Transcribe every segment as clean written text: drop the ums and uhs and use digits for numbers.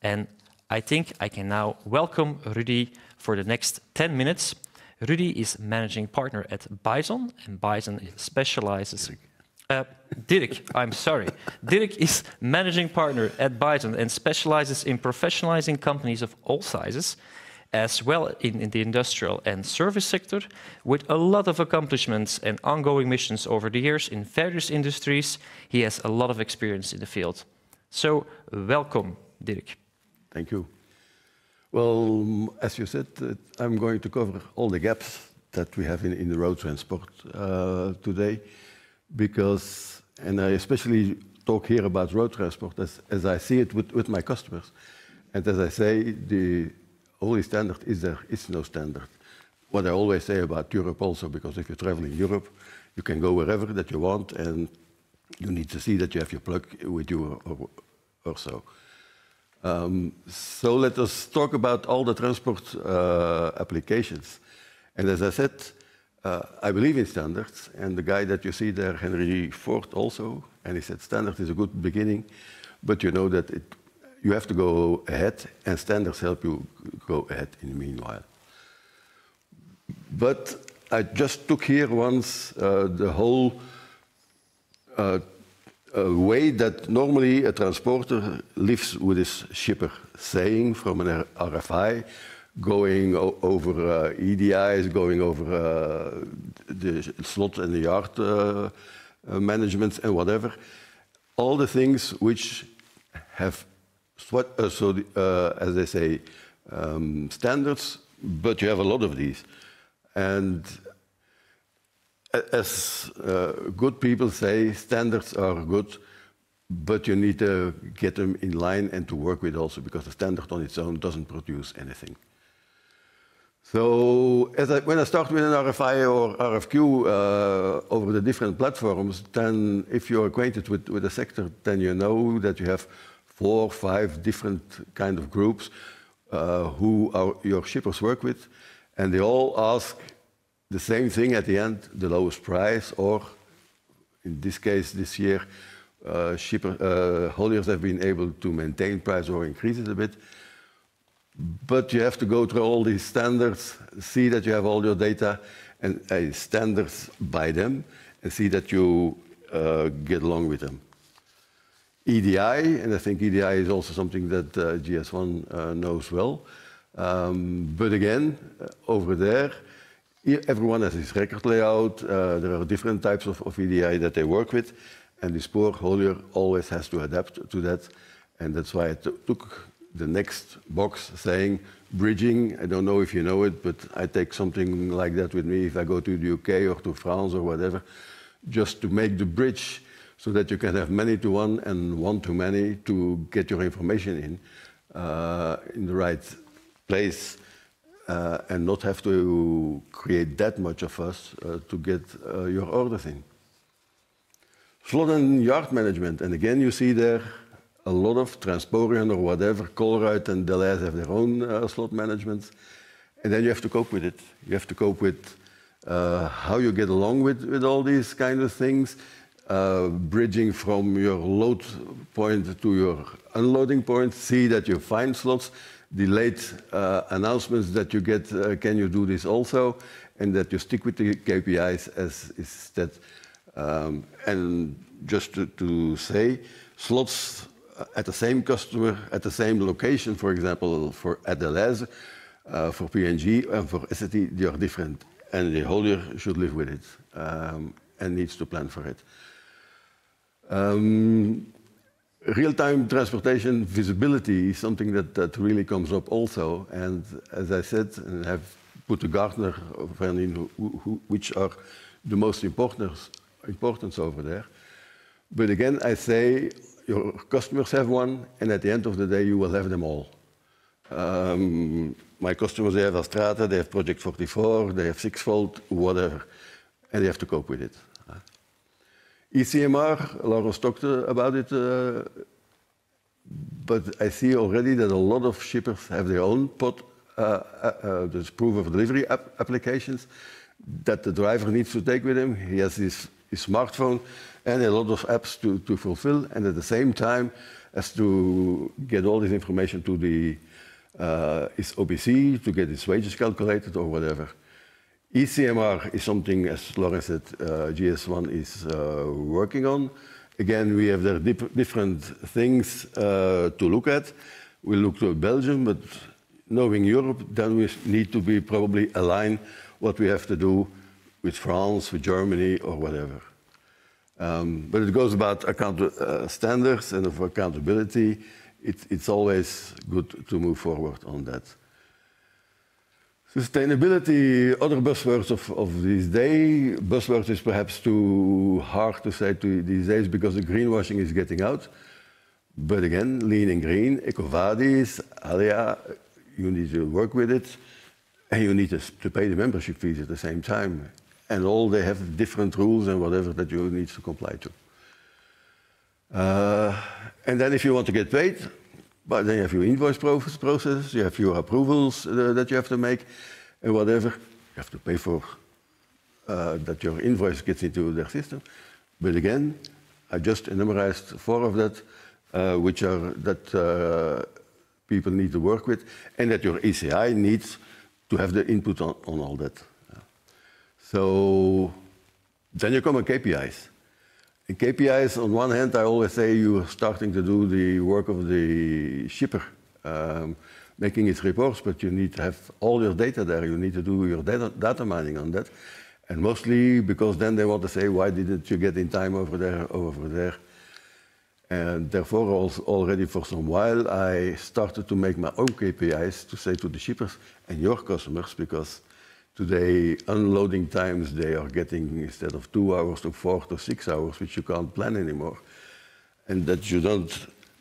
And I think I can now welcome Rudy for the next 10 minutes. Rudy is managing partner at Bison, and Bison specializes... Dirk, I'm sorry. Dirk is managing partner at Bison and specializes in professionalizing companies of all sizes, as well in the industrial and service sector, with a lot of accomplishments and ongoing missions over the years in various industries. He has a lot of experience in the field. So, welcome, Dirk. Thank you. Well, as you said, I'm going to cover all the gaps that we have in the road transport today, because, and I especially talk here about road transport as I see it with my customers. And as I say, the only standard is there is no standard. What I always say about Europe also, because if you travel in Europe, you can go wherever that you want, and you need to see that you have your plug with you or so. So let us talk about all the transport applications. And as I said, I believe in standards, and the guy that you see there, Henry Ford also, and he said standard is a good beginning, but you know that you have to go ahead, and standards help you go ahead in the meanwhile. But I just took here once the whole way that normally a transporter lives with his shipper, saying from an RFI, going over EDIs, going over the slot and the yard management and whatever. All the things which have, as they say, standards, but you have a lot of these. And as good people say, standards are good, but you need to get them in line and to work with also, because the standard on its own doesn't produce anything. So when I start with an RFI or RFQ over the different platforms, then if you're acquainted with the sector, then you know that you have 4 or 5 different kind of groups who your shippers work with, and they all ask the same thing at the end, the lowest price, or in this case, this year, hauliers have been able to maintain price or increase it a bit. But you have to go through all these standards, see that you have all your data and standards by them, and see that you get along with them. EDI, and I think EDI is also something that GS1 knows well. But again, over there, everyone has his record layout. There are different types of EDI that they work with, and this poor haulier always has to adapt to that. And that's why I took the next box saying bridging. I don't know if you know it, but I take something like that with me if I go to the UK or to France or whatever, just to make the bridge so that you can have many to one and one to many to get your information in the right place and not have to create that much of fuss to get your orders in. Slot and yard management, and again you see there a lot of Transporion or whatever, Colruyt and Deleuze have their own slot management. And then you have to cope with it. You have to cope with how you get along with all these kind of things, bridging from your load point to your unloading point, see that you find slots, delayed announcements that you get, can you do this also, and that you stick with the KPIs as is that. And just to say, slots at the same customer, at the same location, for example, at Deleuze, for P&G and for SAT, they are different. And the haulier should live with it and needs to plan for it. Real-time transportation visibility is something that really comes up also. And as I said, and have put the Gartner in, which are the most importance over there. But again, I say, your customers have one, and at the end of the day, you will have them all. My customers, they have Astrata, they have Project 44, they have Sixfold, whatever, and they have to cope with it. ECMR, Laurens talked about it, but I see already that a lot of shippers have their own this proof of delivery applications that the driver needs to take with him. He has his smartphone and a lot of apps to fulfill, and at the same time, has to get all this information to his OBC to get his wages calculated or whatever. ECMR is something, as Laurent said, GS1 is working on. Again, we have there different things to look at. We look to Belgium, but knowing Europe, then we need to be probably align what we have to do with France, with Germany, or whatever. But it goes about standards and of accountability. It's always good to move forward on that. Sustainability, other buzzwords of these days. Buzzwords is perhaps too hard to say these days because the greenwashing is getting out. But again, lean and green, EcoVadis, Alia, you need to work with it. And you need to pay the membership fees at the same time. And all they have different rules and whatever that you need to comply to. And then if you want to get paid, but then you have your invoice process, you have your approvals that you have to make, and whatever. You have to pay for that your invoice gets into their system. But again, I just enumerated 4 of that, which are that people need to work with, and that your ECI needs to have the input on all that. So then you come on KPIs. And KPIs, on one hand, I always say you're starting to do the work of the shipper, making its reports, but you need to have all your data there. You need to do your data mining on that. And mostly because then they want to say, why didn't you get in time over there? And therefore, already for some while, I started to make my own KPIs to say to the shippers and your customers, because today, unloading times, they are getting, instead of 2 hours, to 4 to 6 hours, which you can't plan anymore. And that you don't,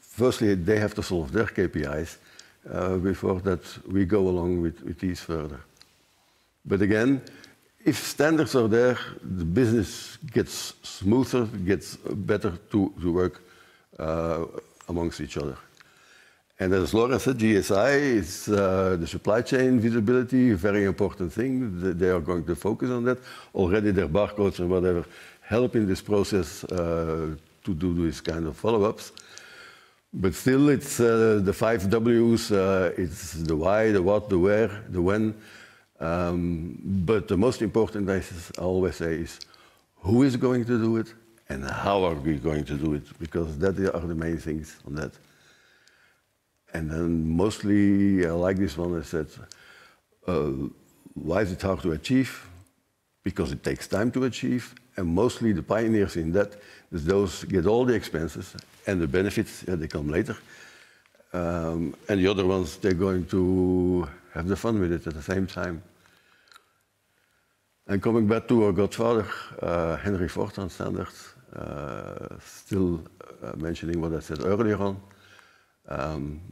firstly, they have to solve their KPIs before that we go along with these further. But again, if standards are there, the business gets smoother, gets better to work amongst each other. And as Laura said, GSI is the supply chain visibility, a very important thing. They are going to focus on that. Already their barcodes and whatever help in this process to do this kind of follow-ups. But still, it's the 5 Ws, it's the why, the what, the where, the when. But the most important, I always say, is who is going to do it and how are we going to do it? Because that are the main things on that. And then mostly, I like this one, I said, why is it hard to achieve? Because it takes time to achieve. And mostly the pioneers in that, those get all the expenses and the benefits, they come later. And the other ones, they're going to have the fun with it at the same time. And coming back to our godfather, Henry Ford on standards, still mentioning what I said earlier on.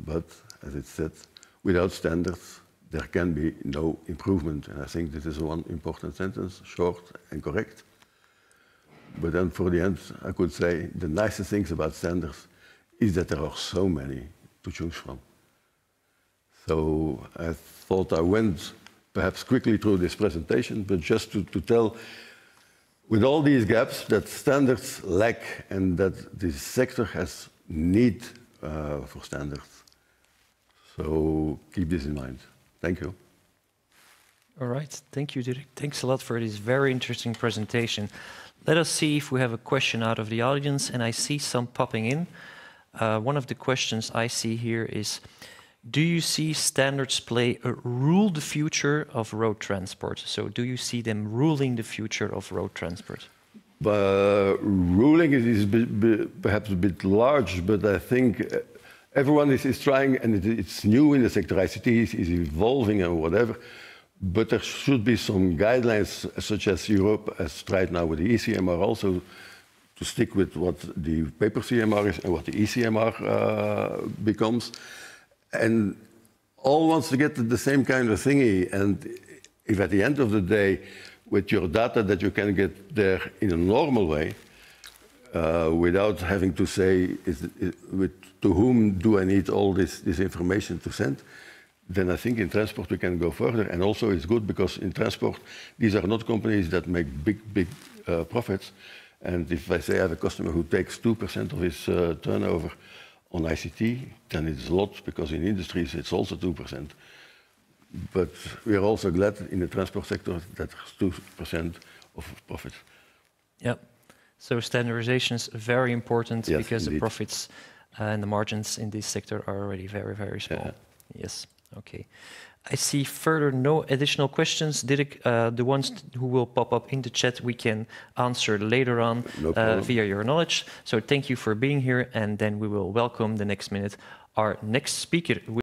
But as it said, without standards, there can be no improvement. And I think this is one important sentence, short and correct. But then for the end, I could say the nicest things about standards is that there are so many to choose from. So I thought I went perhaps quickly through this presentation, but just to tell, with all these gaps that standards lack and that this sector has need for standards. So keep this in mind. Thank you. All right, thank you, Dirk. Thanks a lot for this very interesting presentation. Let us see if we have a question out of the audience, and I see some popping in. One of the questions I see here is, do you see standards rule the future of road transport? So do you see them ruling the future of road transport? Ruling is perhaps a bit large, but I think everyone is trying, and it's new in the sector. ICT is evolving and whatever, but there should be some guidelines, such as Europe has tried now with the ECMR also, to stick with what the paper CMR is and what the ECMR becomes. And all wants to get to the same kind of thingy. And if at the end of the day, with your data that you can get there in a normal way, without having to say, to whom do I need all this information to send, then I think in transport we can go further. And also it's good because in transport, these are not companies that make big profits. And if I say I have a customer who takes 2% of his turnover On ICT, then it's a lot, because in industries it's also 2%. But we are also glad in the transport sector that there's 2% of profit. Yep. So standardization is very important, yes, because indeed. the profits and the margins in this sector are already very, very small. Yeah. Yes. Okay. I see further no additional questions. Dirk, the ones who will pop up in the chat, we can answer later on No via your knowledge. So thank you for being here, and then we will welcome the next minute our next speaker.